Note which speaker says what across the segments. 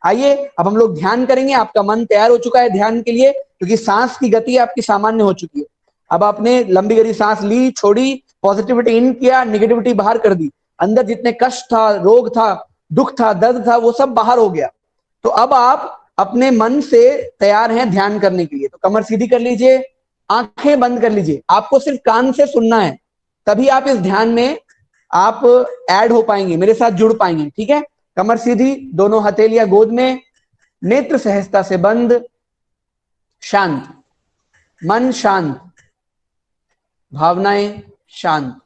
Speaker 1: आइए अब हम लोग ध्यान करेंगे। आपका मन तैयार हो चुका है ध्यान के लिए, क्योंकि सांस की गति आपकी सामान्य हो चुकी है। अब आपने लंबी गहरी सांस ली, छोड़ी, पॉजिटिविटी इन किया, निगेटिविटी बाहर कर दी। अंदर जितने कष्ट था, रोग था, दुख था, दर्द था, वो सब बाहर हो गया। तो अब आप अपने मन से तैयार हैं ध्यान करने के लिए। तो कमर सीधी कर लीजिए, आंखें बंद कर लीजिए। आपको सिर्फ कान से सुनना है, तभी आप इस ध्यान में आप ऐड हो पाएंगे, मेरे साथ जुड़ पाएंगे। ठीक है, कमर सीधी, दोनों हथेलियां गोद में, नेत्र सहजता से बंद, शांत, मन शांत, भावनाएं शांत।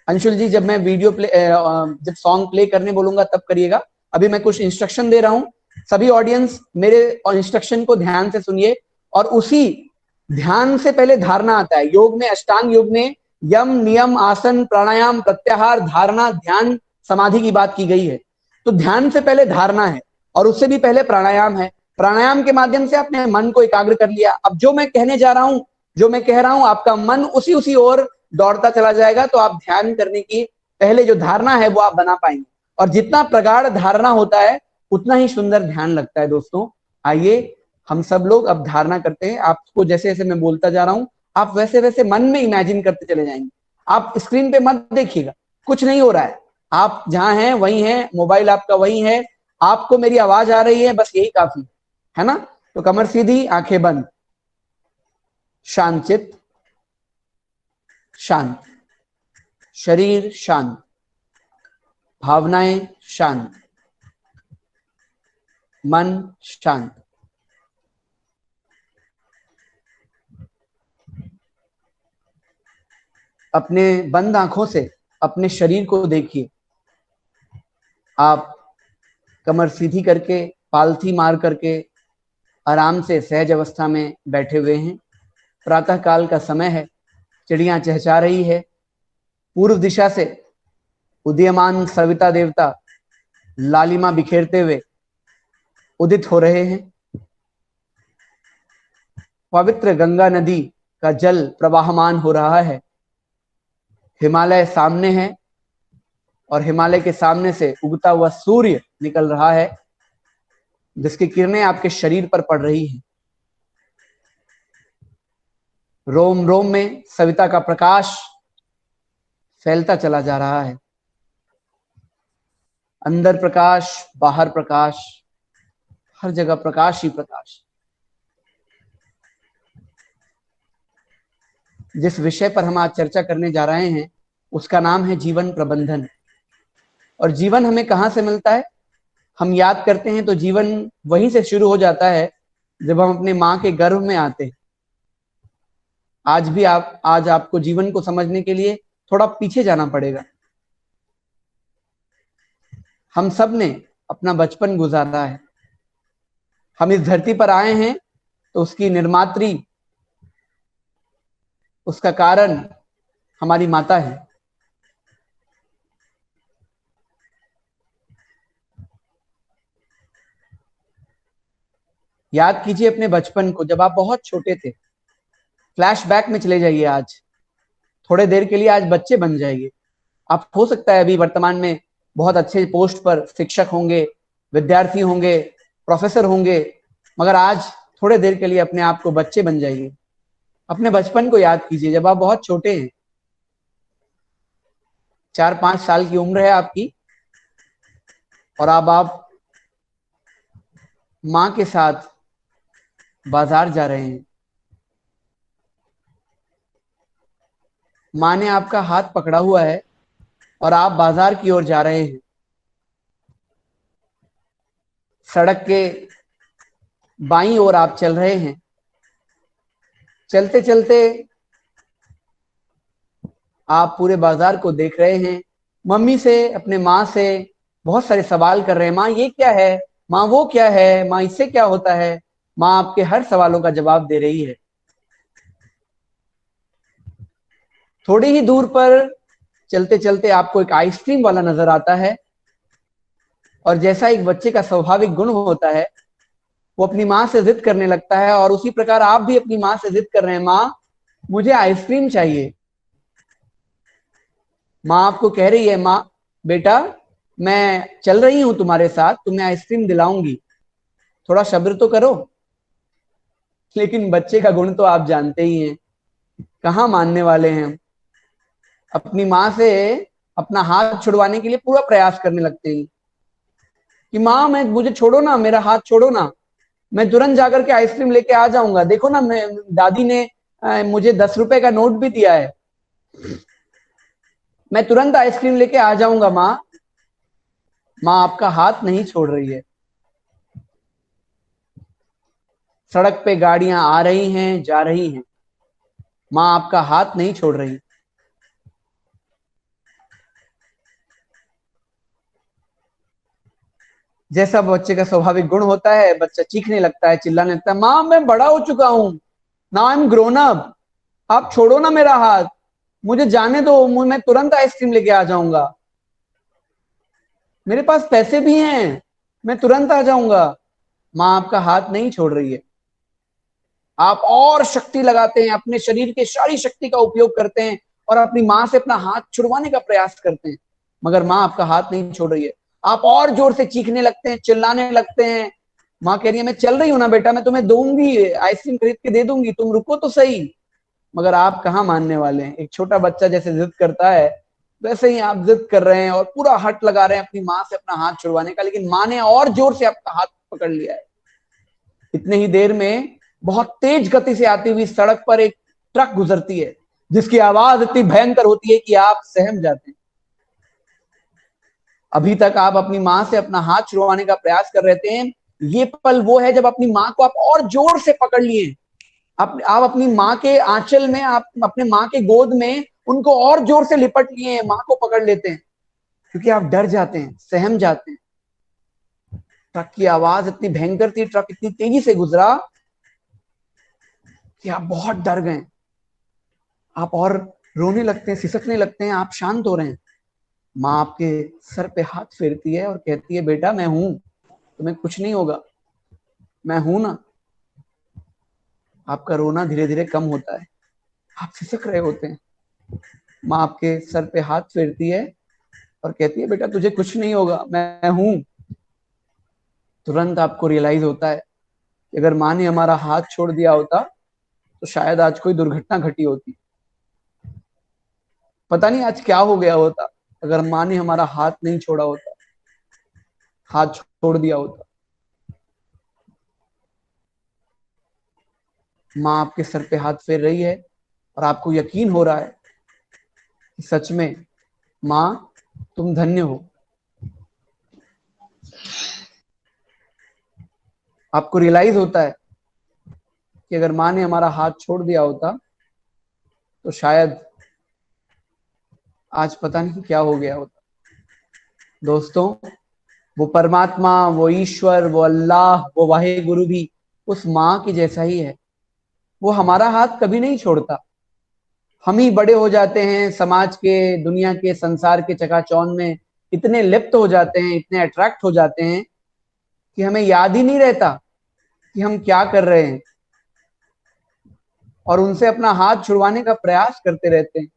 Speaker 1: अंशुल जी, जब मैं वीडियो प्ले जब सॉन्ग प्ले करने बोलूंगा तब करिएगा। अभी मैं कुछ इंस्ट्रक्शन दे रहा हूं, सभी ऑडियंस मेरे इंस्ट्रक्शन को ध्यान से सुनिए। और उसी ध्यान से पहले धारणा आता है। योग में, अष्टांग योग में यम, नियम, आसन, प्राणायाम, प्रत्याहार, धारणा, ध्यान, समाधि की बात की गई है। तो ध्यान से पहले धारणा है और उससे भी पहले प्राणायाम है। प्राणायाम के माध्यम से आपने मन को एकाग्र कर लिया। अब जो मैं कहने जा रहा हूं, जो मैं कह रहा हूं, आपका मन उसी ओर दौड़ता चला जाएगा। तो आप ध्यान करने की पहले जो धारणा है वो आप बना पाएंगे। और जितना प्रगाढ़ धारणा होता है उतना ही सुंदर ध्यान लगता है। दोस्तों आइए हम सब लोग अब धारणा करते हैं। आपको जैसे जैसे मैं बोलता जा रहा हूं, आप वैसे वैसे मन में इमेजिन करते चले जाएंगे। आप स्क्रीन पे मत देखिएगा, कुछ नहीं हो रहा है। आप जहां हैं वही हैं, मोबाइल आपका वही है, आपको मेरी आवाज आ रही है, बस यही काफी है ना। तो कमर सीधी, आंखें बंद, शांत चित्त, शांत शरीर, शांत भावनाएं, शांत मन, शांत। अपने बंद आंखों से अपने शरीर को देखिए। आप कमर सीधी करके, पालथी मार करके आराम से सहज अवस्था में बैठे हुए हैं। प्रातः काल का समय है, चिड़ियां चहचहा रही है। पूर्व दिशा से उदीयमान सविता देवता लालिमा बिखेरते हुए उदित हो रहे हैं। पवित्र गंगा नदी का जल प्रवाहमान हो रहा है। हिमालय सामने है और हिमालय के सामने से उगता हुआ सूर्य निकल रहा है, जिसकी किरणें आपके शरीर पर पड़ रही हैं। रोम रोम में सविता का प्रकाश फैलता चला जा रहा है। अंदर प्रकाश, बाहर प्रकाश, हर जगह प्रकाश ही प्रकाश। जिस विषय पर हम आज चर्चा करने जा रहे हैं उसका नाम है जीवन प्रबंधन। और जीवन हमें कहां से मिलता है? हम याद करते हैं तो जीवन वहीं से शुरू हो जाता है जब हम अपने मां के गर्भ में आते हैं। आज आपको जीवन को समझने के लिए थोड़ा पीछे जाना पड़ेगा। हम सब ने अपना बचपन गुजारा है। हम इस धरती पर आए हैं तो उसकी निर्मात्री, उसका कारण हमारी माता है। याद कीजिए अपने बचपन को, जब आप बहुत छोटे थे। फ्लैशबैक में चले जाइए आज, थोड़े देर के लिए आज बच्चे बन जाइए। आप हो सकता है अभी वर्तमान में बहुत अच्छे पोस्ट पर शिक्षक होंगे, विद्यार्थी होंगे, प्रोफेसर होंगे, मगर आज थोड़े देर के लिए अपने आप को बच्चे बन जाइए। अपने बचपन को याद कीजिए जब आप बहुत छोटे हैं। 4-5 साल की उम्र है आपकी और अब आप मां के साथ बाजार जा रहे हैं। मां ने आपका हाथ पकड़ा हुआ है और आप बाजार की ओर जा रहे हैं। सड़क के बाईं ओर आप चल रहे हैं। चलते चलते आप पूरे बाजार को देख रहे हैं। मम्मी से, अपने माँ से बहुत सारे सवाल कर रहे हैं। माँ ये क्या है, माँ वो क्या है, माँ इससे क्या होता है। माँ आपके हर सवालों का जवाब दे रही है। थोड़ी ही दूर पर चलते चलते आपको एक आइसक्रीम वाला नजर आता है और जैसा एक बच्चे का स्वाभाविक गुण होता है, वो अपनी माँ से जिद करने लगता है। और उसी प्रकार आप भी अपनी माँ से जिद कर रहे हैं, माँ मुझे आइसक्रीम चाहिए। माँ आपको कह रही है, माँ बेटा मैं चल रही हूं तुम्हारे साथ, तुम्हें आइसक्रीम दिलाऊंगी, थोड़ा सब्र तो करो। लेकिन बच्चे का गुण तो आप जानते ही हैं, कहाँ मानने वाले हैं हम। अपनी माँ से अपना हाथ छुड़वाने के लिए पूरा प्रयास करने लगते हैं कि माँ मैं मुझे छोड़ो ना, मेरा हाथ छोड़ो ना, मैं तुरंत जाकर के आइसक्रीम लेके आ जाऊंगा। देखो ना, मैं दादी ने मुझे 10 रुपए का नोट भी दिया है, मैं तुरंत आइसक्रीम लेके आ जाऊंगा माँ। माँ आपका हाथ नहीं छोड़ रही है। सड़क पे गाड़ियां आ रही हैं, जा रही हैं, माँ आपका हाथ नहीं छोड़ रही। जैसा बच्चे का स्वाभाविक गुण होता है, बच्चा चीखने लगता है, चिल्लाने लगता है, माँ मैं बड़ा हो चुका हूं, now I am grown up, आप छोड़ो ना मेरा हाथ, मुझे जाने दो, मैं तुरंत आइसक्रीम लेके आ जाऊंगा, मेरे पास पैसे भी हैं, मैं तुरंत आ जाऊंगा। माँ आपका हाथ नहीं छोड़ रही है। आप और शक्ति लगाते हैं, अपने शरीर के सारी शक्ति का उपयोग करते हैं और अपनी माँ से अपना हाथ छुड़वाने का प्रयास करते हैं, मगर माँ आपका हाथ नहीं छोड़ रही है। आप और जोर से चीखने लगते हैं, चिल्लाने लगते हैं। माँ कह रही है मैं चल रही हूं ना बेटा, मैं तुम्हें दूंगी, आइसक्रीम खरीद के दे दूंगी, तुम रुको तो सही। मगर आप कहाँ मानने वाले हैं। एक छोटा बच्चा जैसे जिद करता है, वैसे ही आप जिद कर रहे हैं और पूरा हट लगा रहे हैं अपनी माँ से अपना हाथ छुड़वाने का, लेकिन माँ ने और जोर से आपका हाथ पकड़ लिया है। इतने ही देर में बहुत तेज गति से आती हुई सड़क पर एक ट्रक गुजरती है, जिसकी आवाज इतनी भयंकर होती है कि आप सहम जाते हैं। अभी तक आप अपनी माँ से अपना हाथ छुड़वाने का प्रयास कर रहे थे, ये पल वो है जब अपनी माँ को आप और जोर से पकड़ लिए। आप अपनी माँ के आंचल में, आप अपने माँ के गोद में उनको और जोर से लिपट लिए हैं, माँ को पकड़ लेते हैं, क्योंकि आप डर जाते हैं, सहम जाते हैं। ट्रक की आवाज इतनी भयंकर थी, ट्रक इतनी तेजी से गुजरा कि आप बहुत डर गए। आप और रोने लगते हैं, सिसकने लगते हैं, आप शांत हो रहे हैं। माँ आपके सर पे हाथ फेरती है और कहती है बेटा मैं हूं, तुम्हें कुछ नहीं होगा, मैं हूं ना। आपका रोना धीरे धीरे कम होता है, आप सिसक रहे होते हैं। माँ आपके सर पे हाथ फेरती है और कहती है बेटा तुझे कुछ नहीं होगा, मैं हूं। तुरंत आपको रियलाइज होता है कि अगर माँ ने हमारा हाथ छोड़ दिया होता तो शायद आज कोई दुर्घटना घटी होती, पता नहीं आज क्या हो गया होता अगर माँ ने हमारा हाथ नहीं छोड़ा होता, हाथ छोड़ दिया होता। माँ आपके सर पे हाथ फेर रही है और आपको यकीन हो रहा है कि सच में माँ तुम धन्य हो। आपको रियलाइज होता है कि अगर माँ ने हमारा हाथ छोड़ दिया होता तो शायद आज पता नहीं क्या हो गया होता। दोस्तों, वो परमात्मा, वो ईश्वर, वो अल्लाह, वो वाहे गुरु भी उस माँ के जैसा ही है। वो हमारा हाथ कभी नहीं छोड़ता। हम ही बड़े हो जाते हैं, समाज के, दुनिया के, संसार के चकाचौंध में इतने लिप्त हो जाते हैं, इतने अट्रैक्ट हो जाते हैं कि हमें याद ही नहीं रहता कि हम क्या कर रहे हैं, और उनसे अपना हाथ छुड़वाने का प्रयास करते रहते हैं।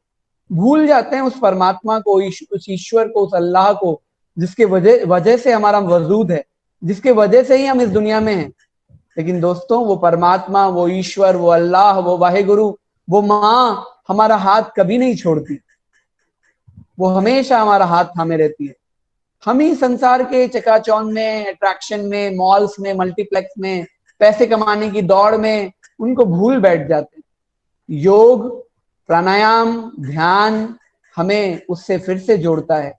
Speaker 1: भूल जाते हैं उस परमात्मा को, उस ईश्वर को, उस अल्लाह को, जिसके वजह वजह से हमारा वजूद है, जिसके वजह से ही हम इस दुनिया में हैं। लेकिन दोस्तों, वो परमात्मा, वो ईश्वर, वो अल्लाह, वो वाहेगुरु, वो माँ हमारा हाथ कभी नहीं छोड़ती। वो हमेशा हमारा हाथ थामे रहती है। हम ही संसार के चकाचौंध में, अट्रैक्शन में, मॉल्स में, मल्टीप्लेक्स में, पैसे कमाने की दौड़ में उनको भूल बैठ जाते हैं। योग, प्राणायाम, ध्यान हमें उससे फिर से जोड़ता है,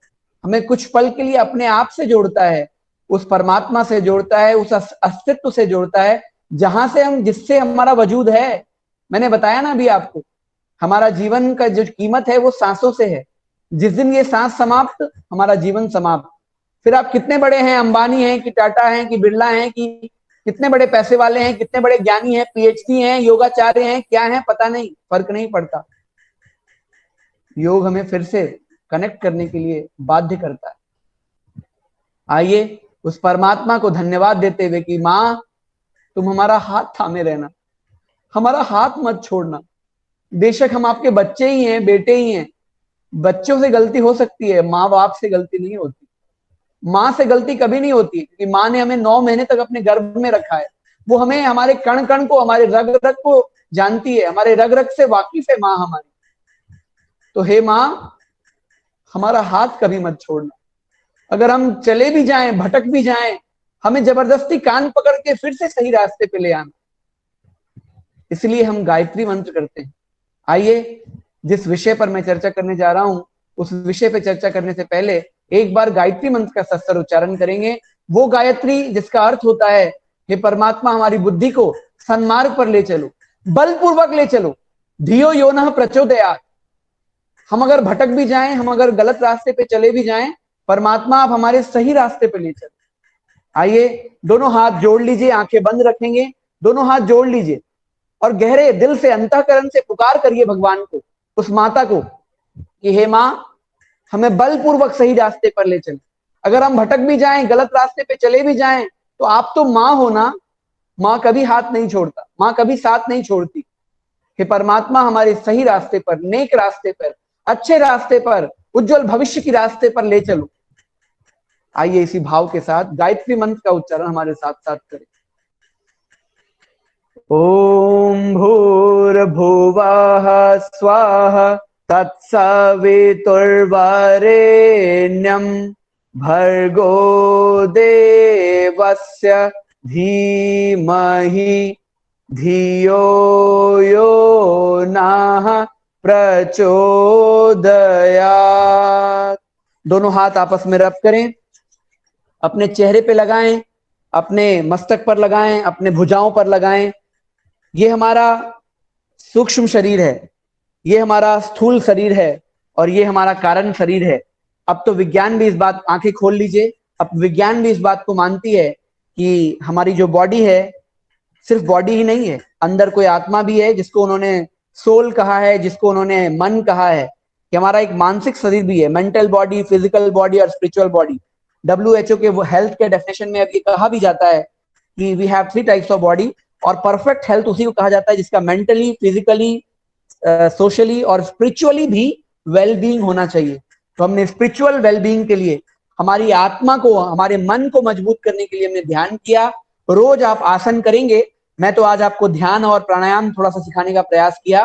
Speaker 1: हमें कुछ पल के लिए अपने आप से जोड़ता है, उस परमात्मा से जोड़ता है, उस अस्तित्व से जोड़ता है जहां से हम, जिससे हमारा वजूद है। मैंने बताया ना अभी आपको, हमारा जीवन का जो कीमत है वो सांसों से है। जिस दिन ये सांस समाप्त, हमारा जीवन समाप्त। फिर आप कितने बड़े हैं, अंबानी हैं कि टाटा हैं कि बिरला हैं कि कितने बड़े पैसे वाले हैं, कितने बड़े ज्ञानी हैं, पीएचडी हैं, योगाचार्य हैं, क्या हैं पता नहीं, फर्क नहीं पड़ता। योग हमें फिर से कनेक्ट करने के लिए बाध्य करता है। आइए उस परमात्मा को धन्यवाद देते हुए कि माँ तुम हमारा हाथ थामे रहना, हमारा हाथ मत छोड़ना। बेशक हम आपके बच्चे ही हैं, बेटे ही हैं, बच्चों से गलती हो सकती है, माँ बाप से गलती नहीं होती। माँ से गलती कभी नहीं होती, क्योंकि माँ ने हमें 9 महीने तक अपने गर्भ में रखा है। वो हमें, हमारे कण कण को, हमारे रग रग को जानती है, हमारे रग रग से वाकिफ है माँ हमारी। तो हे माँ, हमारा हाथ कभी मत छोड़ना। अगर हम चले भी जाएं, भटक भी जाएं, हमें जबरदस्ती कान पकड़ के फिर से सही रास्ते पे ले आना। इसलिए हम गायत्री मंत्र करते हैं। आइए, जिस विषय पर मैं चर्चा करने जा रहा हूं, उस विषय पर चर्चा करने से पहले एक बार गायत्री मंत्र का सस्तर उच्चारण करेंगे। वो गायत्री जिसका अर्थ होता है, हे परमात्मा, हमारी बुद्धि को सन्मार्ग पर ले चलो, बलपूर्वक ले चलो, धियो यो नः प्रचोदयात्। हम अगर भटक भी जाएं, हम अगर गलत रास्ते पे चले भी जाएं, परमात्मा आप हमारे सही रास्ते पे ले चलो। आइए, दोनों हाथ जोड़ लीजिए, आंखें बंद रखेंगे, दोनों हाथ जोड़ लीजिए और गहरे दिल से, अंतःकरण से पुकार करिए भगवान को, उस माता को, कि हे माँ, हमें बलपूर्वक सही रास्ते पर ले चले। अगर हम भटक भी जाएं, गलत रास्ते पे चले भी जाएं, तो आप तो माँ हो ना, माँ कभी हाथ नहीं छोड़ता, माँ कभी साथ नहीं छोड़ती। हे परमात्मा, हमारे सही रास्ते पर, नेक रास्ते पर, अच्छे रास्ते पर, उज्जवल भविष्य की रास्ते पर ले चलो। आइए इसी भाव के साथ गायत्री मंत्र का उच्चारण हमारे साथ साथ करें। ओम भूर्भुवः स्वाहा तत्सवितुर्वरेण्यं भर्गो देवस्य धीमहि धियो यो नः प्रचोदयात्। दोनों हाथ आपस में रब करें, अपने चेहरे पे लगाएं, अपने मस्तक पर लगाएं, अपने भुजाओं पर लगाएं। ये हमारा सूक्ष्म शरीर है, ये हमारा स्थूल शरीर है, और ये हमारा कारण शरीर है। अब तो विज्ञान भी इस बात, आंखें खोल लीजिए, अब विज्ञान भी इस बात को मानती है कि हमारी जो बॉडी है, सिर्फ बॉडी ही नहीं है, अंदर कोई आत्मा भी है, जिसको उन्होंने सोल कहा है, जिसको उन्होंने मन कहा है, कि हमारा एक मानसिक शरीर भी है, मेंटल बॉडी, फिजिकल बॉडी और स्पिरिचुअल बॉडी। WHO के वो हेल्थ के डेफिनेशन में अब ये कहा भी जाता है कि we have 3 types of body, और परफेक्ट हेल्थ उसी को कहा जाता है जिसका मेंटली, फिजिकली, सोशली और स्पिरिचुअली भी वेलबींग होना चाहिए। तो हमने स्पिरिचुअल वेलबींग के लिए, हमारी आत्मा को, हमारे मन को मजबूत करने के लिए हमने ध्यान किया। रोज आप आसन करेंगे। मैं तो आज आपको ध्यान और प्राणायाम थोड़ा सा सिखाने का प्रयास किया।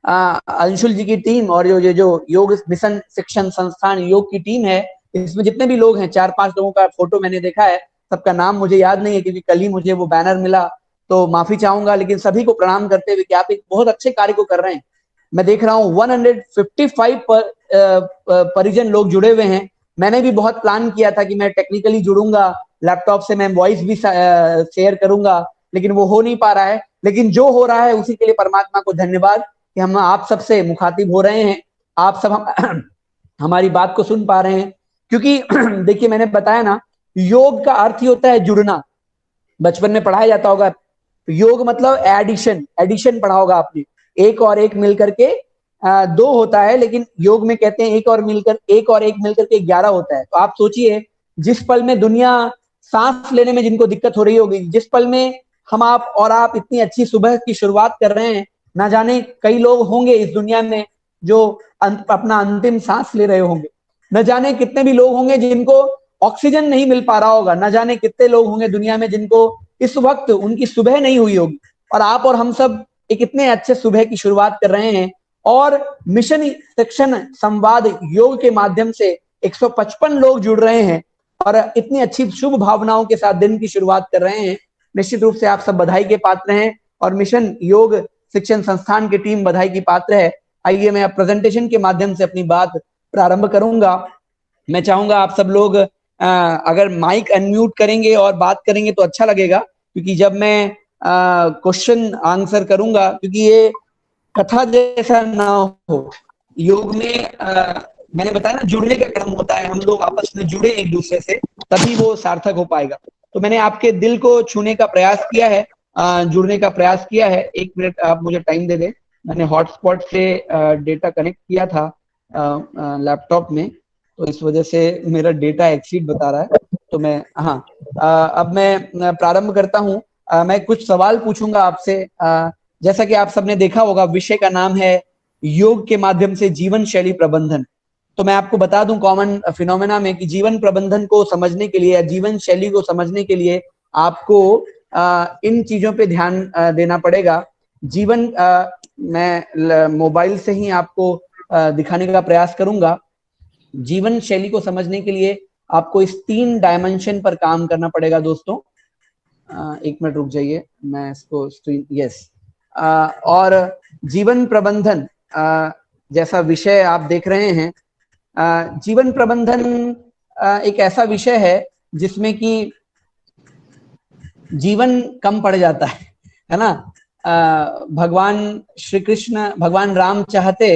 Speaker 1: अंशुल जी की टीम और जो योग मिशन शिक्षण संस्थान योग की टीम है, इसमें जितने भी लोग हैं, 4-5 लोगों का फोटो मैंने देखा है, सबका नाम मुझे याद नहीं है क्योंकि कल ही मुझे वो बैनर मिला, तो माफी चाहूंगा, लेकिन सभी को प्रणाम करते हुए कि आप एक बहुत अच्छे कार्य को कर रहे हैं। मैं देख रहा हूँ 155 परिजन लोग जुड़े हुए हैं। मैंने भी बहुत प्लान किया था कि मैं टेक्निकली जुड़ूंगा, लैपटॉप से मैं वॉइस भी शेयर करूंगा, लेकिन वो हो नहीं पा रहा है। लेकिन जो हो रहा है उसी के लिए परमात्मा को धन्यवाद कि हम आप सबसे मुखातिब हो रहे हैं, आप सब हमारी बात को सुन पा रहे हैं। क्योंकि देखिए, मैंने बताया ना, योग का अर्थ ही होता है जुड़ना। बचपन में पढ़ाया जाता होगा, योग मतलब एडिशन, एडिशन पढ़ा होगा आपने, एक और एक मिलकर के 2 होता है, लेकिन योग में कहते हैं एक और एक मिलकर के 11 होता है। तो आप सोचिए, जिस पल में दुनिया सांस लेने में जिनको दिक्कत हो रही होगी, जिस पल में हम आप इतनी अच्छी सुबह की शुरुआत कर रहे हैं, ना जाने कई लोग होंगे इस दुनिया में जो अपना अंतिम सांस ले रहे होंगे, न जाने कितने भी लोग होंगे जिनको ऑक्सीजन नहीं मिल पा रहा होगा, न जाने कितने लोग होंगे दुनिया में जिनको इस वक्त उनकी सुबह नहीं हुई होगी, और आप और हम सब एक इतने अच्छे सुबह की शुरुआत कर रहे हैं। और मिशन शिक्षण संवाद योग के माध्यम से 155 लोग जुड़ रहे हैं और इतनी अच्छी शुभ भावनाओं के साथ दिन की शुरुआत कर रहे हैं। निश्चित रूप से आप सब बधाई के पात्र हैं और मिशन योग शिक्षण संस्थान की टीम बधाई की पात्र है। आइए मैं प्रेजेंटेशन के माध्यम से अपनी बात प्रारंभ करूंगा। मैं चाहूंगा आप सब लोग अगर माइक अनम्यूट करेंगे और बात करेंगे तो अच्छा लगेगा, क्योंकि जब मैं क्वेश्चन आंसर करूंगा, क्योंकि ये कथा जैसा ना हो, योग में मैंने बताया ना, जुड़ने का क्रम होता है, हम लोग आपस में जुड़े एक दूसरे से, तभी वो सार्थक हो पाएगा। तो मैंने आपके दिल को छूने का प्रयास किया है, जुड़ने का प्रयास किया है। 1 मिनट आप मुझे टाइम दे दें। मैंने हॉटस्पॉट से डेटा कनेक्ट किया था लैपटॉप में, तो इस वजह से मेरा डेटा एक्सीड बता रहा है। तो मैं अब मैं प्रारंभ करता हूँ। मैं कुछ सवाल पूछूंगा आपसे। जैसा कि आप सबने देखा होगा, विषय का नाम है योग के माध्यम से जीवन शैली प्रबंधन। तो मैं आपको बता दूं कॉमन फिनोमेना में कि जीवन प्रबंधन को समझने के लिए या जीवन शैली को समझने के लिए आपको इन चीजों पे ध्यान देना पड़ेगा। जीवन मैं मोबाइल से ही आपको दिखाने का प्रयास करूंगा। जीवन शैली को समझने के लिए आपको इस 3 डायमेंशन पर काम करना पड़ेगा दोस्तों। 1 मिनट रुक जाइए, मैं इसको स्क्रीन, यस। और जीवन प्रबंधन जैसा विषय आप देख रहे हैं, जीवन प्रबंधन एक ऐसा विषय है जिसमें कि जीवन कम पड़ जाता है ना। भगवान श्री कृष्ण, भगवान राम चाहते,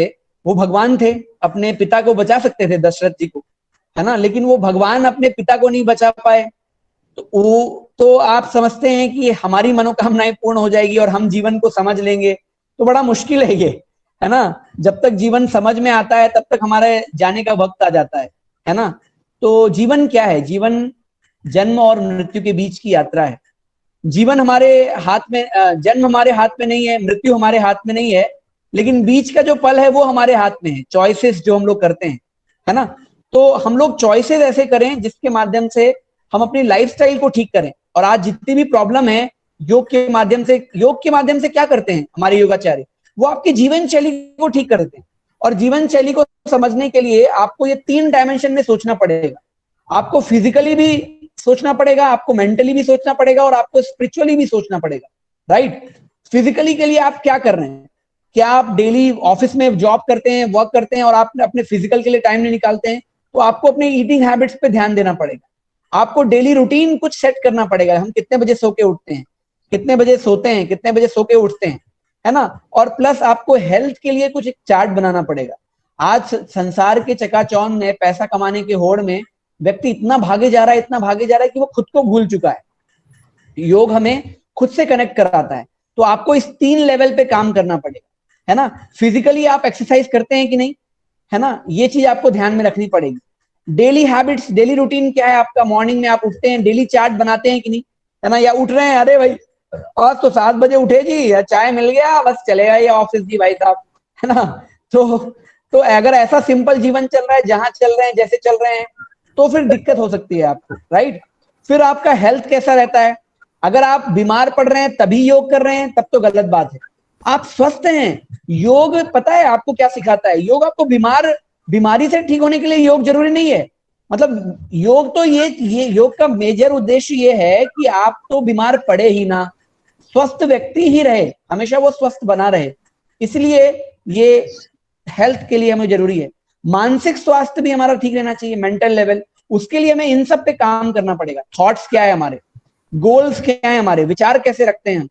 Speaker 1: वो भगवान थे, अपने पिता को बचा सकते थे दशरथ जी को, है ना, लेकिन वो भगवान अपने पिता को नहीं बचा पाए। तो आप समझते हैं कि हमारी मनोकामनाएं पूर्ण हो जाएगी और हम जीवन को समझ लेंगे, तो बड़ा मुश्किल है ये, है ना। जब तक जीवन समझ में आता है तब तक हमारे जाने का वक्त आ जाता है ना। तो जीवन क्या है? जीवन जन्म और मृत्यु के बीच की यात्रा है। जीवन हमारे हाथ में, जन्म हमारे हाथ में नहीं है, मृत्यु हमारे हाथ में नहीं है, लेकिन बीच का जो पल है वो हमारे हाथ में है। चॉइसेस जो हम लोग करते हैं, है ना, तो हम लोग चॉइसेस ऐसे करें जिसके माध्यम से हम अपनी लाइफस्टाइल को ठीक करें। और आज जितनी भी प्रॉब्लम है, योग के माध्यम से क्या करते हैं हमारे योगाचार्य? वो आपकी जीवन शैली को ठीक करते हैं। और जीवन शैली को समझने के लिए आपको ये 3 डायमेंशन में सोचना पड़ेगा। आपको फिजिकली भी सोचना पड़ेगा, आपको मेंटली भी सोचना पड़ेगा और आपको स्पिरिचुअली भी सोचना पड़ेगा, राइट। फिजिकली के लिए आप क्या कर रहे हैं? क्या आप डेली ऑफिस में जॉब करते हैं, वर्क करते हैं और आप अपने फिजिकल के लिए टाइम नहीं निकालते हैं? तो आपको अपने ईटिंग हैबिट्स पे ध्यान देना पड़ेगा। आपको डेली रूटीन कुछ सेट करना पड़ेगा। हम कितने बजे सो के उठते हैं, कितने बजे सोते हैं, कितने बजे सो के उठते हैं, है ना। और प्लस आपको हेल्थ के लिए कुछ एक चार्ट बनाना पड़ेगा। आज संसार के चकाचौंध में, पैसा कमाने के होड़ में व्यक्ति इतना भागे जा रहा है कि वो खुद को भूल चुका है। योग हमें खुद से कनेक्ट कराता है। तो आपको इस 3 लेवल पे काम करना पड़ेगा, है ना। फिजिकली आप एक्सरसाइज करते हैं कि नहीं, है ना, ये चीज आपको ध्यान में रखनी पड़ेगी। डेली हैबिट्स, डेली रूटीन क्या है आपका? मॉर्निंग में आप उठते हैं, डेली चार्ट बनाते हैं कि नहीं, है ना, या उठ रहे हैं, अरे भाई आज तो 7 बजे उठे जी, या चाय मिल गया बस चले गए ऑफिस जी भाई साहब, है ना। तो अगर ऐसा सिंपल जीवन चल रहा है, जहां चल रहे हैं, जैसे चल रहे हैं, तो फिर दिक्कत हो सकती है आपको, राइट। फिर आपका हेल्थ कैसा रहता है? अगर आप बीमार पड़ रहे हैं तभी योग कर रहे हैं, तब तो गलत बात है। आप स्वस्थ हैं, योग पता है आपको क्या सिखाता है? योग आपको बीमारी से ठीक होने के लिए योग जरूरी नहीं है। मतलब योग तो ये योग का मेजर उद्देश्य ये है कि आप तो बीमार पड़े ही ना, स्वस्थ व्यक्ति ही रहे, हमेशा वो स्वस्थ बना रहे। इसलिए ये हेल्थ के लिए हमें जरूरी है। मानसिक स्वास्थ्य भी हमारा ठीक रहना चाहिए, मेंटल लेवल। उसके लिए हमें इन सब पे काम करना पड़ेगा। थॉट्स क्या है हमारे, गोल्स क्या है हमारे, विचार कैसे रखते हैं,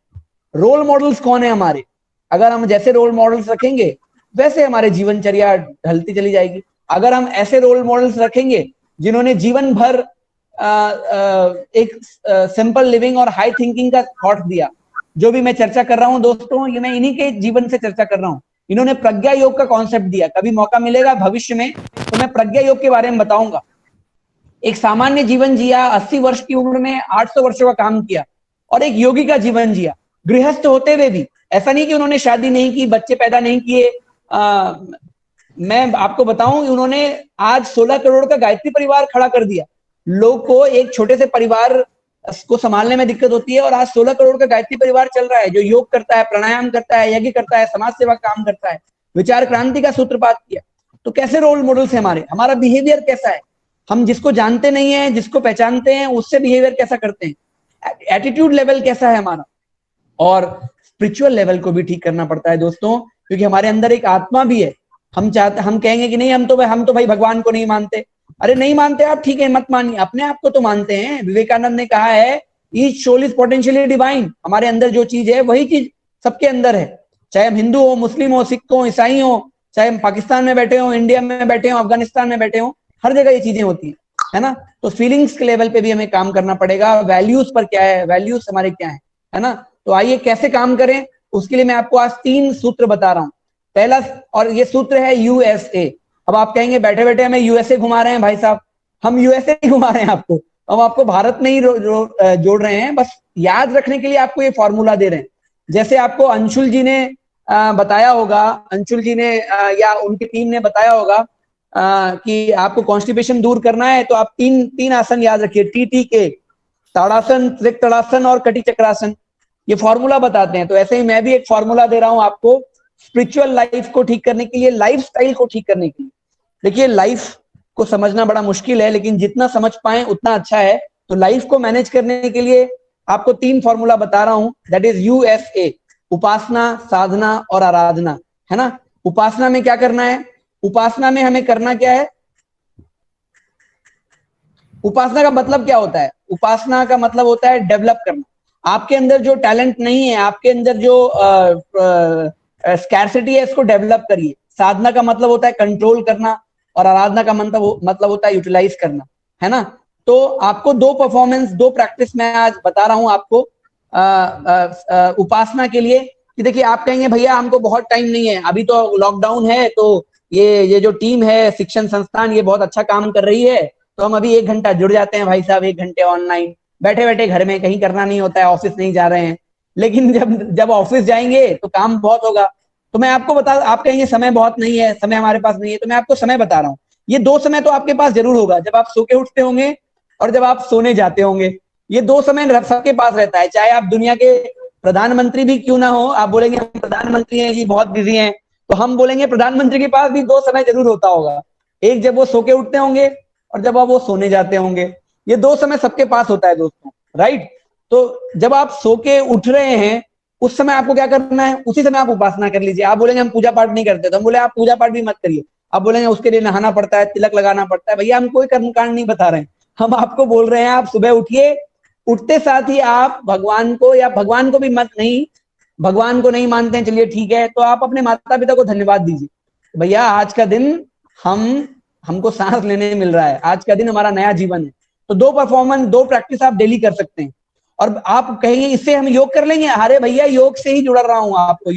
Speaker 1: रोल मॉडल्स कौन है हमारे। अगर हम जैसे रोल मॉडल्स रखेंगे वैसे हमारे जीवनचर्या ढलती चली जाएगी। अगर हम ऐसे रोल मॉडल्स रखेंगे जिन्होंने जीवन भर एक सिंपल लिविंग और हाई थिंकिंग का थॉट दिया, जो भी मैं चर्चा कर रहा हूं दोस्तों, ये मैं इन्हीं के जीवन से चर्चा कर रहा हूं। इन्होंने प्रज्ञा योग का कॉन्सेप्ट दिया। कभी मौका मिलेगा भविष्य में तो मैं प्रज्ञा योग के बारे में बताऊंगा। एक सामान्य जीवन जिया, 80 वर्ष की उम्र में 800 वर्षों का काम किया और एक योगी का जीवन जिया, गृहस्थ होते हुए भी। ऐसा नहीं कि उन्होंने शादी नहीं की, बच्चे पैदा नहीं किए। मैं आपको बताऊं, उन्होंने आज 16 करोड़ का गायत्री परिवार खड़ा कर दिया। लोग को एक छोटे से परिवार को संभालने में दिक्कत होती है और आज 16 करोड़ का गायत्री परिवार चल रहा है, जो योग करता है, प्राणायाम करता है, यज्ञ करता है, समाज सेवा काम करता है, विचार क्रांति का सूत्रपात किया। तो कैसे रोल मॉडल्स है हमारे? हमारा बिहेवियर कैसा है? हम जिसको जानते नहीं है, जिसको पहचानते हैं, उससे बिहेवियर कैसा करते हैं? एटीट्यूड लेवल कैसा है हमारा? और स्पिरिचुअल लेवल को भी ठीक करना पड़ता है दोस्तों, क्योंकि हमारे अंदर एक आत्मा भी है। हम कहेंगे कि नहीं, हम तो भाई भगवान को नहीं मानते। अरे नहीं मानते आप, ठीक है, मत मानिए, अपने आप को तो मानते हैं। विवेकानंद ने कहा है, each soul is potentially divine. हमारे अंदर जो चीज है वही चीज सबके अंदर है। चाहे हम हिंदू हो, मुस्लिम हो, सिख हो, ईसाई हो, चाहे हम पाकिस्तान में बैठे हो, इंडिया में बैठे हो, अफगानिस्तान में बैठे हो, हर जगह ये चीजें होती है ना। तो फीलिंग्स के लेवल पे भी हमें काम करना पड़ेगा। वैल्यूज पर क्या है, वैल्यूज हमारे क्या है ना। तो आइए कैसे काम करें, उसके लिए मैं आपको आज 3 सूत्र बता रहा हूं। पहला, और ये सूत्र है यूएसए। अब आप कहेंगे बैठे बैठे हमें यूएसए घुमा रहे हैं भाई साहब। हम यूएसए नहीं घुमा रहे हैं आपको, हम आपको भारत में ही जोड़ रहे हैं। बस याद रखने के लिए आपको ये फॉर्मूला दे रहे हैं। जैसे आपको अंशुल जी ने बताया होगा, अंशुल जी ने या उनकी टीम ने बताया होगा कि आपको कॉन्स्टिपेशन दूर करना है तो आप तीन आसन याद रखिए, TTK, ताड़ासन, त्रिकताड़ासन और कटी चक्रासन, ये फॉर्मूला बताते हैं। तो ऐसे ही मैं भी एक फॉर्मूला दे रहा हूं आपको स्पिरिचुअल लाइफ को ठीक करने के लिए, लाइफ स्टाइल को ठीक करने के लिए। देखिए लाइफ को समझना बड़ा मुश्किल है, लेकिन जितना समझ पाए उतना अच्छा है। तो लाइफ को मैनेज करने के लिए आपको 3 फॉर्मूला बता रहा हूं, दैट इज USA, उपासना, साधना और आराधना, है ना। उपासना में क्या करना है, उपासना में हमें करना क्या है, उपासना का मतलब क्या होता है, उपासना का मतलब होता है डेवलप करना। आपके अंदर जो टैलेंट नहीं है, आपके अंदर जो स्कैर्सिटी है, इसको डेवलप करिए। साधना का मतलब होता है कंट्रोल करना, और आराधना का मतलब होता है यूटिलाइज करना, है ना। तो आपको 2 परफॉर्मेंस, 2 प्रैक्टिस मैं आज बता रहा हूं आपको उपासना के लिए। कि देखिए आप कहेंगे भैया हमको बहुत टाइम नहीं है, अभी तो लॉकडाउन है, तो ये जो टीम है शिक्षण संस्थान, ये बहुत अच्छा काम कर रही है, तो हम अभी 1 घंटा जुड़ जाते हैं भाई साहब, 1 घंटे ऑनलाइन बैठे बैठे घर में, कहीं करना नहीं होता है, ऑफिस नहीं जा रहे हैं। लेकिन जब ऑफिस जाएंगे तो काम बहुत होगा। तो मैं आपको आप कहेंगे समय बहुत नहीं है, समय हमारे पास नहीं है, तो मैं आपको समय बता रहा हूँ। ये 2 समय तो आपके पास जरूर होगा, जब आप सो के उठते होंगे और जब आप सोने जाते होंगे। ये 2 समय सबके पास रहता है, चाहे आप दुनिया के प्रधानमंत्री भी क्यों ना हो। आप बोलेंगे हम प्रधानमंत्री हैं जी, बहुत बिजी हैं, तो हम बोलेंगे प्रधानमंत्री के पास भी 2 समय जरूर होता होगा, एक जब वो सो के उठते होंगे और जब वो सोने जाते होंगे। ये 2 समय सबके पास होता है दोस्तों, राइट। तो जब आप सो के उठ रहे हैं उस समय आपको क्या करना है, उसी समय आप उपासना कर लीजिए। आप बोलेंगे हम पूजा पाठ नहीं करते, तो हम बोले आप पूजा पाठ भी मत करिए। आप बोलेंगे उसके लिए नहाना पड़ता है, तिलक लगाना पड़ता है, भैया हम कोई कर्मकांड नहीं बता रहे हैं, हम आपको बोल रहे हैं आप सुबह उठिए, उठते साथ ही आप भगवान को, या भगवान को भी मत नहीं, भगवान को नहीं मानते हैं चलिए ठीक है, तो आप अपने माता पिता को धन्यवाद दीजिए। भैया आज का दिन हमको सांस लेने मिल रहा है, आज का दिन हमारा नया जीवन है। तो 2 परफॉर्मेंस, 2 प्रैक्टिस आप डेली कर सकते हैं। और आप कहेंगे इससे हम योग कर लेंगे, अरे भैया योग से ही जुड़ रहा हूं आपको,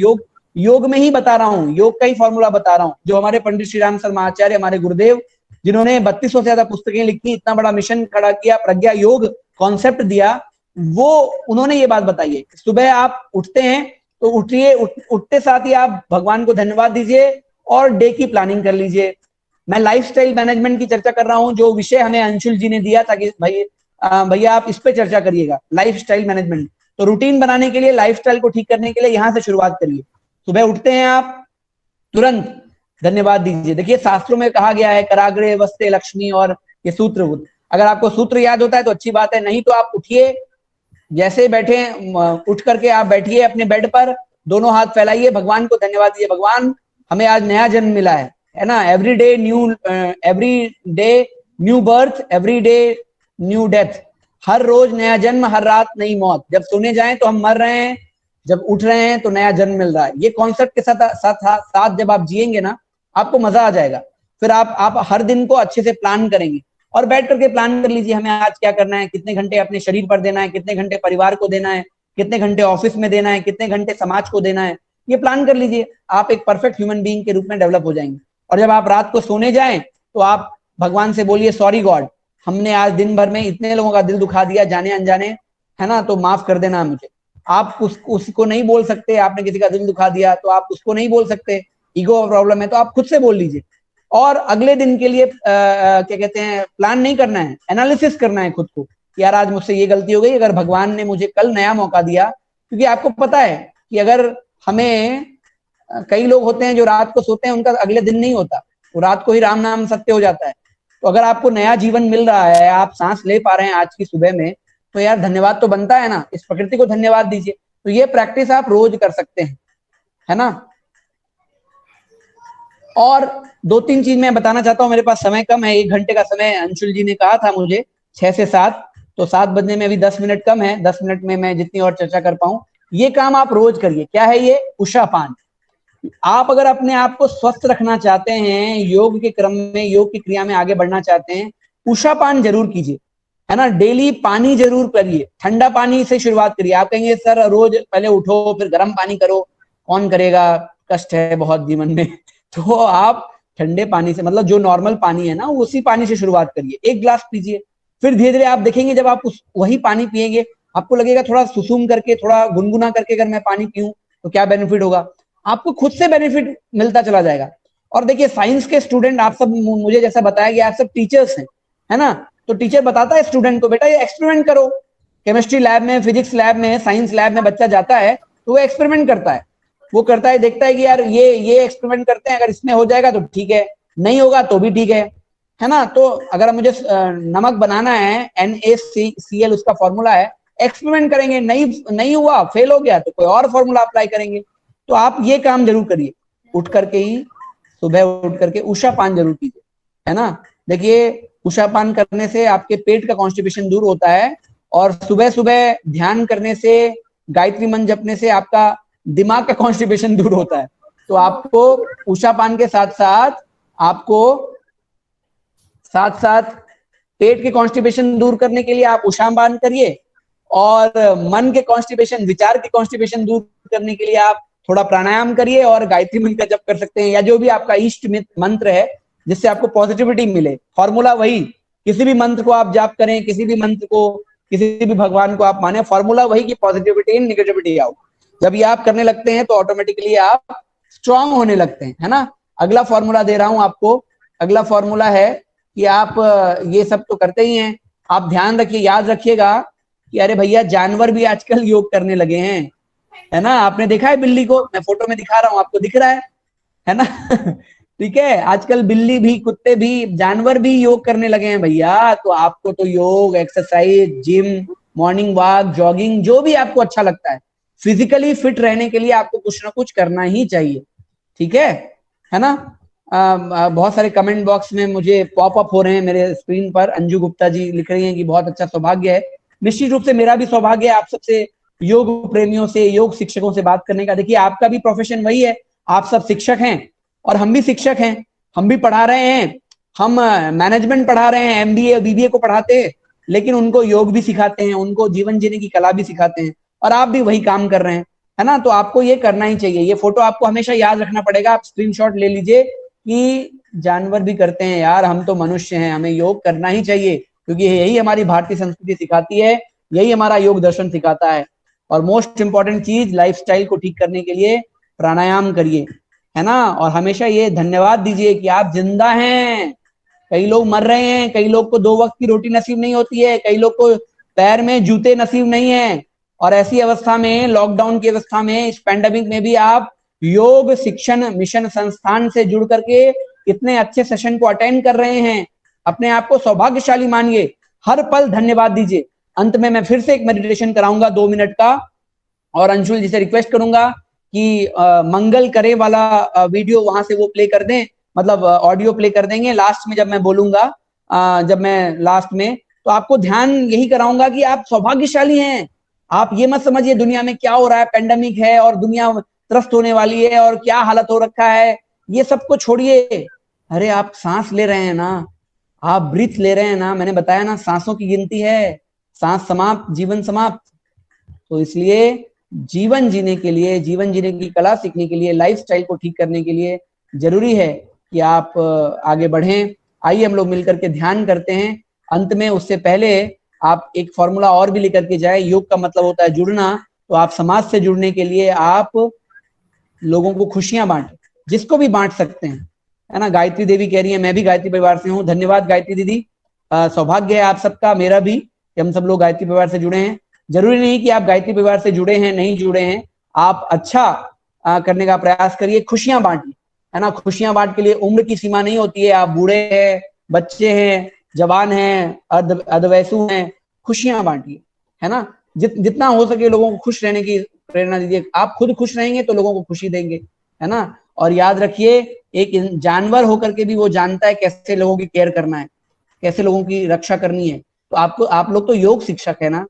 Speaker 1: योग में ही बता रहा हूं, योग का ही फॉर्मूला बता रहा हूं, जो हमारे पंडित श्री राम शर्मा आचार्य, हमारे गुरुदेव, जिन्होंने 3200 से ज्यादा पुस्तकें लिखी, इतना बड़ा मिशन खड़ा किया, प्रज्ञा योग कॉन्सेप्ट दिया, वो उन्होंने ये बात बताई है। सुबह आप उठते हैं तो उठिए, उठते साथ ही आप भगवान को धन्यवाद दीजिए और डे की प्लानिंग कर लीजिए। मैं लाइफस्टाइल मैनेजमेंट की चर्चा कर रहा हूं, जो विषय हमें अंशुल जी ने दिया था कि भाई भैया आप इस पे चर्चा करिएगा, लाइफस्टाइल मैनेजमेंट। तो रूटीन बनाने के लिए, लाइफस्टाइल को ठीक करने के लिए यहां से शुरुआत करिए। सुबह उठते हैं आप, तुरंत धन्यवाद दीजिए। देखिए शास्त्रों में कहा गया है कराग्रे वस्ते लक्ष्मी, और ये सूत्र, अगर आपको सूत्र याद होता है तो अच्छी बात है, नहीं तो आप उठिए, जैसे बैठे उठ करके आप बैठिए अपने बेड पर, दोनों हाथ फैलाइए, भगवान को धन्यवाद दीजिए, भगवान हमें आज नया जन्म मिला है ना। Every day new birth, every day new death, हर रोज नया जन्म, हर रात नई मौत। जब सोने जाएं तो हम मर रहे हैं, जब उठ रहे हैं तो नया जन्म मिल रहा है। ये कॉन्सेप्ट के साथ जब आप जिएंगे ना, आपको मजा आ जाएगा। फिर आप हर दिन को अच्छे से प्लान करेंगे, और बैठ करके प्लान कर लीजिए हमें आज क्या करना है, कितने घंटे अपने शरीर पर देना है, कितने घंटे परिवार को देना है, कितने घंटे ऑफिस में देना है, कितने घंटे समाज को देना है, ये प्लान कर लीजिए। आप एक परफेक्ट ह्यूमन बीइंग के रूप में डेवलप हो जाएंगे। और जब आप रात को सोने जाएं तो आप भगवान से बोलिए सॉरी गॉड, हमने आज दिन भर में इतने लोगों का दिल दुखा दिया जाने अनजाने, है ना, तो माफ कर देना मुझे। आप उसको नहीं बोल सकते, आपने किसी का दिल दुखा दिया तो आप उसको नहीं बोल सकते, ईगो प्रॉब्लम है, तो आप खुद से बोल लीजिए। और अगले दिन के लिए क्या कहते हैं, प्लान नहीं करना है, एनालिसिस करना है खुद को, यार आज मुझसे ये गलती हो गई, अगर भगवान ने मुझे कल नया मौका दिया, क्योंकि आपको पता है कि अगर हमें, कई लोग होते हैं जो रात को सोते हैं उनका अगले दिन नहीं होता, वो रात को ही राम नाम सत्य हो जाता है। तो अगर आपको नया जीवन मिल रहा है, आप सांस ले पा रहे हैं आज की सुबह में, तो यार धन्यवाद तो बनता है ना, इस प्रकृति को धन्यवाद दीजिए। तो ये प्रैक्टिस आप रोज कर सकते हैं, है ना। और 2-3 चीज मैं बताना चाहता हूँ, मेरे पास समय कम है, 1 घंटे का समय अंशुल जी ने कहा था मुझे 6 से 7, तो 7 बजने में अभी 10 मिनट कम है, 10 मिनट में मैं जितनी और चर्चा कर पाऊं। ये काम आप रोज करिए। क्या है ये? उषा पान। आप अगर अपने आप को स्वस्थ रखना चाहते हैं, योग के क्रम में, योग की क्रिया में आगे बढ़ना चाहते हैं, उषा पान जरूर कीजिए, है ना। डेली पानी जरूर करिए, ठंडा पानी से शुरुआत करिए। आप कहेंगे सर रोज पहले उठो फिर गर्म पानी करो, कौन करेगा, कष्ट है बहुत जीवन में। तो आप ठंडे पानी से, मतलब जो नॉर्मल पानी है ना, उसी पानी से शुरुआत करिए, 1 गिलास पीजिए। फिर धीरे धीरे आप देखेंगे जब आप वही पानी पिएंगे, आपको लगेगा थोड़ा सुसुम करके, थोड़ा गुनगुना करके अगर मैं पानी पीऊं तो क्या बेनिफिट होगा, आपको खुद से बेनिफिट मिलता चला जाएगा। और देखिए साइंस के स्टूडेंट आप सब, मुझे जैसा बताया गया आप सब टीचर्स हैं, है ना, तो टीचर बताता है स्टूडेंट को बेटा ये एक्सपेरिमेंट करो। केमिस्ट्री लैब में, फिजिक्स लैब में, साइंस लैब में बच्चा जाता है तो वो एक्सपेरिमेंट करता है, वो करता है, देखता है कि यार ये एक्सपेरिमेंट करते हैं, अगर इसमें हो जाएगा तो ठीक है, नहीं होगा तो भी ठीक है ना। तो अगर मुझे नमक बनाना है NaCl उसका फॉर्मूला है, एक्सपेरिमेंट करेंगे, नहीं हुआ, फेल हो गया तो कोई और फॉर्मूला अप्लाई करेंगे। तो आप ये काम जरूर करिए, उठ करके ही सुबह उठ करके उषा पान जरूर कीजिए, है ना। देखिए उषा पान करने से आपके पेट का कॉन्स्टिपेशन दूर होता है, और सुबह सुबह ध्यान करने से, गायत्री मंत्र जपने से आपका दिमाग का कॉन्स्टिपेशन दूर होता है। तो आपको उषा पान के साथ साथ पेट के कॉन्स्टिपेशन दूर करने के लिए आप उषा पान करिए, और मन के कॉन्स्टिपेशन, विचार के कॉन्स्टिपेशन दूर करने के लिए आप थोड़ा प्राणायाम करिए और गायत्री मंत्र का जप कर सकते हैं, या जो भी आपका इष्ट मंत्र है जिससे आपको पॉजिटिविटी मिले। फॉर्मूला वही, किसी भी मंत्र को आप जाप करें, किसी भी मंत्र को, किसी भी भगवान को आप माने, फॉर्मूला वही कि पॉजिटिविटी इन, नेगेटिविटी आउट। जब ये आप करने लगते हैं तो ऑटोमेटिकली आप स्ट्रांग होने लगते हैं, है ना। अगला फॉर्मूला दे रहा हूं आपको। अगला फॉर्मूला है कि आप ये सब तो करते ही हैं, आप ध्यान रखिए, याद रखिएगा कि अरे भैया जानवर भी आजकल योग करने लगे हैं, है ना। आपने देखा है बिल्ली को, मैं फोटो में दिखा रहा हूं, आपको दिख रहा है ना। ठीक है, आजकल बिल्ली भी, कुत्ते भी, जानवर भी योग करने लगे हैं भैया। तो आपको तो योग, exercise, gym, morning walk, jogging, जो भी आपको अच्छा लगता है, फिजिकली फिट रहने के लिए आपको कुछ ना कुछ करना ही चाहिए, ठीक है ना। बहुत सारे कमेंट बॉक्स में मुझे पॉप अप हो रहे हैं मेरे स्क्रीन पर। अंजू गुप्ता जी लिख रही हैं कि बहुत अच्छा सौभाग्य है। निश्चित रूप से मेरा भी सौभाग्य है आप सबसे, योग प्रेमियों से, योग शिक्षकों से बात करने का। देखिए आपका भी प्रोफेशन वही है, आप सब शिक्षक हैं और हम भी शिक्षक हैं, हम भी पढ़ा रहे हैं, हम मैनेजमेंट पढ़ा रहे हैं, MBA BBA को पढ़ाते हैं, लेकिन उनको योग भी सिखाते हैं, उनको जीवन जीने की कला भी सिखाते हैं, और आप भी वही काम कर रहे हैं, है ना। तो आपको ये करना ही चाहिए। ये फोटो आपको हमेशा याद रखना पड़ेगा, आप स्क्रीनशॉट ले लीजिए कि जानवर भी करते हैं यार, हम तो मनुष्य हैं, हमें योग करना ही चाहिए, क्योंकि यही हमारी भारतीय संस्कृति सिखाती है, यही हमारा योग दर्शन सिखाता है। और मोस्ट इंपॉर्टेंट चीज, लाइफस्टाइल को ठीक करने के लिए प्राणायाम करिए, है ना। और हमेशा ये धन्यवाद दीजिए कि आप जिंदा हैं। कई लोग मर रहे हैं, कई लोग को 2 वक्त की रोटी नसीब नहीं होती है, कई लोग को पैर में जूते नसीब नहीं है, और ऐसी अवस्था में, लॉकडाउन की अवस्था में, इस पैंडेमिक में भी आप योग शिक्षण मिशन संस्थान से जुड़ करके इतने अच्छे सेशन को अटेंड कर रहे हैं। अपने आप को सौभाग्यशाली मानिए, हर पल धन्यवाद दीजिए। अंत में मैं फिर से एक मेडिटेशन कराऊंगा 2 मिनट का, और अंशुल जी से रिक्वेस्ट करूंगा कि मंगल करे वाला वीडियो वहां से वो प्ले कर दें, मतलब ऑडियो प्ले कर देंगे लास्ट में जब मैं बोलूंगा, जब मैं लास्ट में, तो आपको ध्यान यही कराऊंगा कि आप सौभाग्यशाली हैं। आप ये मत समझिए दुनिया में क्या हो रहा है, पेंडेमिक है और दुनिया त्रस्त होने वाली है और क्या हालत हो रखा है, ये सब को छोड़िए। अरे आप सांस ले रहे हैं ना, आप ब्रीथ ले रहे हैं ना, मैंने बताया ना सांसों की गिनती है, सांस समाप्त जीवन समाप्त। तो इसलिए जीवन जीने के लिए, जीवन जीने की कला सीखने के लिए, लाइफस्टाइल को ठीक करने के लिए जरूरी है कि आप आगे बढ़ें। आइए हम लोग मिलकर के ध्यान करते हैं। अंत में उससे पहले आप एक फॉर्मूला और भी लेकर के जाए। योग का मतलब होता है जुड़ना, तो आप समाज से जुड़ने के लिए आप लोगों को खुशियां बांटें, जिसको भी बांट सकते हैं, है ना। गायत्री देवी कह रही है मैं भी गायत्री परिवार से हूँ, धन्यवाद गायत्री दीदी। सौभाग्य है आप सबका, मेरा भी, कि हम सब लोग गायत्री परिवार से जुड़े हैं। जरूरी नहीं कि आप गायत्री परिवार से जुड़े हैं, नहीं जुड़े हैं, आप अच्छा करने का प्रयास करिए, खुशियां बांटिए, है ना। खुशियां बांट के लिए उम्र की सीमा नहीं होती है, आप बूढ़े हैं, बच्चे हैं, जवान हैं, अर्धवयसु हैं, खुशियां बांटिए, है ना। जितना हो सके लोगों को खुश रहने की प्रेरणा दीजिए। आप खुद खुश रहेंगे तो लोगों को खुशी देंगे, है ना। और याद रखिए, एक जानवर होकर के भी वो जानता है कैसे लोगों की केयर करना है, कैसे लोगों की रक्षा करनी है। तो आप लोग तो योग शिक्षक है ना,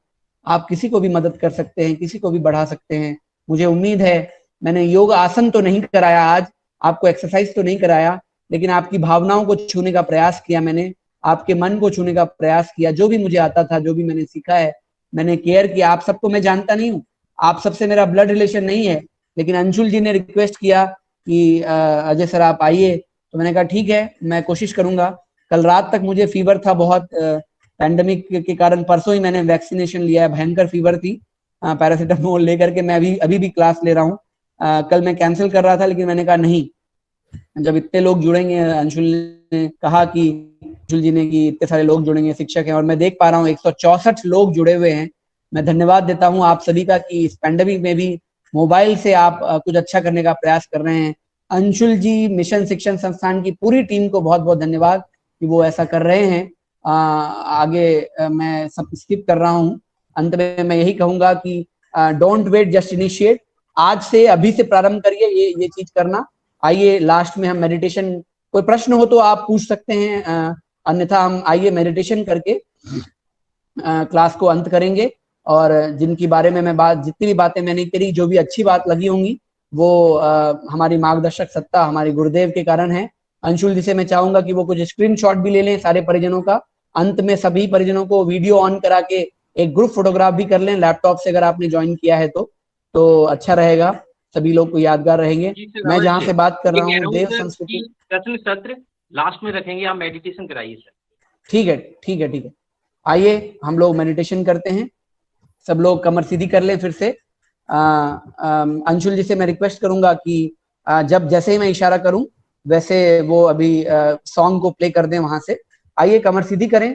Speaker 1: आप किसी को भी मदद कर सकते हैं, किसी को भी बढ़ा सकते हैं। मुझे उम्मीद है, मैंने योग आसन तो नहीं कराया आज, आपको एक्सरसाइज तो नहीं कराया, लेकिन आपकी भावनाओं को छूने का प्रयास किया मैंने, आपके मन को छूने का प्रयास किया। जो भी मुझे आता था, जो भी मैंने सीखा है, मैंने केयर किया। आप सबको मैं जानता नहीं हूँ, आप सबसे मेरा ब्लड रिलेशन नहीं है, लेकिन अंशुल जी ने रिक्वेस्ट किया कि अजय सर आप आइए, तो मैंने कहा ठीक है, मैं कोशिश करूंगा। कल रात तक मुझे फीवर था बहुत, पैंडेमिक के कारण। परसों ही मैंने वैक्सीनेशन लिया है, भयंकर फीवर थी, पैरासीटामोल लेकर के मैं अभी भी क्लास ले रहा हूँ। कल मैं कैंसिल कर रहा था, लेकिन मैंने कहा नहीं, जब इतने लोग जुड़ेंगे, अंशुल ने कहा कि अंशुल जी ने कि इतने सारे लोग जुड़ेंगे, शिक्षक हैं, और मैं देख पा रहा हूँ 164 लोग जुड़े हुए हैं। मैं धन्यवाद देता हूँ आप सभी का कि इस पैंडेमिक में भी मोबाइल से आप कुछ अच्छा करने का प्रयास कर रहे हैं। अंशुल जी, मिशन शिक्षण संस्थान की पूरी टीम को बहुत बहुत धन्यवाद कि वो ऐसा कर रहे हैं। आगे मैं सब स्किप कर रहा हूँ। अंत में मैं यही कहूंगा कि डोंट वेट, जस्ट इनिशिएट। आज से, अभी से प्रारंभ करिए ये चीज करना। आइए लास्ट में हम मेडिटेशन, कोई प्रश्न हो तो आप पूछ सकते हैं, अन्यथा हम आइए मेडिटेशन करके क्लास को अंत करेंगे। और जिनकी बारे में मैं जितनी भी बातें मैंने करी, जो भी अच्छी बात लगी होंगी, वो हमारी मार्गदर्शक सत्ता हमारे गुरुदेव के कारण है। अंशुल जी से मैं चाहूंगा कि वो कुछ स्क्रीनशॉट भी ले लें सारे परिजनों का। अंत में सभी परिजनों को वीडियो ऑन करा के एक ग्रुप फोटोग्राफ भी कर लें लैपटॉप से, अगर आपने ज्वाइन किया है तो अच्छा रहेगा, सभी लोग को यादगार रहेंगे। मैं जहाँ से बात कर रहा हूँ, देव संस्कृति
Speaker 2: प्रश्न सत्र लास्ट में रखेंगे, आप मेडिटेशन कराइए सर।
Speaker 1: ठीक है, ठीक है, ठीक है। आइए हम लोग मेडिटेशन करते हैं। सब लोग कमर सीधी कर ले फिर से। अंशुल जी से मैं रिक्वेस्ट करूंगा कि जब जैसे ही मैं इशारा करूं वैसे वो अभी सॉन्ग को प्ले कर दें वहां से। आइए कमर सीधी करें।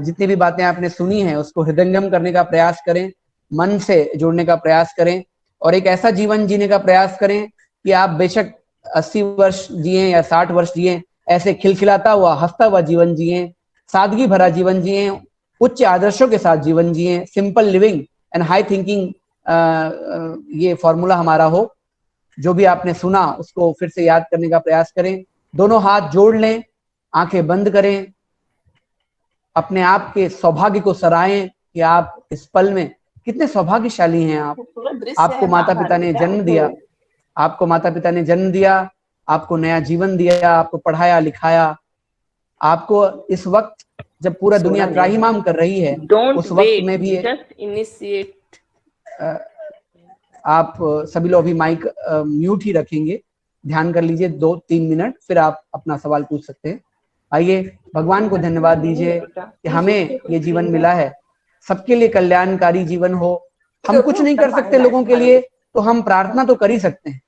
Speaker 1: जितनी भी बातें आपने सुनी हैं उसको हृदयंगम करने का प्रयास करें, मन से जुड़ने का प्रयास करें, और एक ऐसा जीवन जीने का प्रयास करें कि आप बेशक 80 वर्ष जिए या 60 वर्ष जिए, ऐसे खिलखिलाता हुआ, हंसता हुआ जीवन जिए, सादगी भरा जीवन जिए, उच्च आदर्शों के साथ जीवन जिए। Simple living and high thinking, ये फॉर्मूला हमारा हो। जो भी आपने सुना उसको फिर से याद करने का प्रयास करें। दोनों हाथ जोड़ लें, आंखें बंद करें, अपने आप के सौभाग्य को सराहें कि आप इस पल में कितने सौभाग्यशाली हैं। आपको माता पिता ने जन्म दिया, आपको माता पिता ने जन्म दिया, आपको नया जीवन दिया, आपको पढ़ाया लिखाया। आपको इस वक्त जब पूरा दुनिया त्राहिमाम कर रही है, उस वक्त में भी आप सभी लोग अभी माइक म्यूट ही रखेंगे। ध्यान कर लीजिए 2-3 मिनट, फिर आप अपना सवाल पूछ सकते हैं। आइए भगवान को धन्यवाद दीजिए कि हमें ये जीवन मिला है, सबके लिए कल्याणकारी जीवन हो। हम कुछ नहीं कर सकते लोगों के लिए, तो हम प्रार्थना तो कर ही सकते हैं।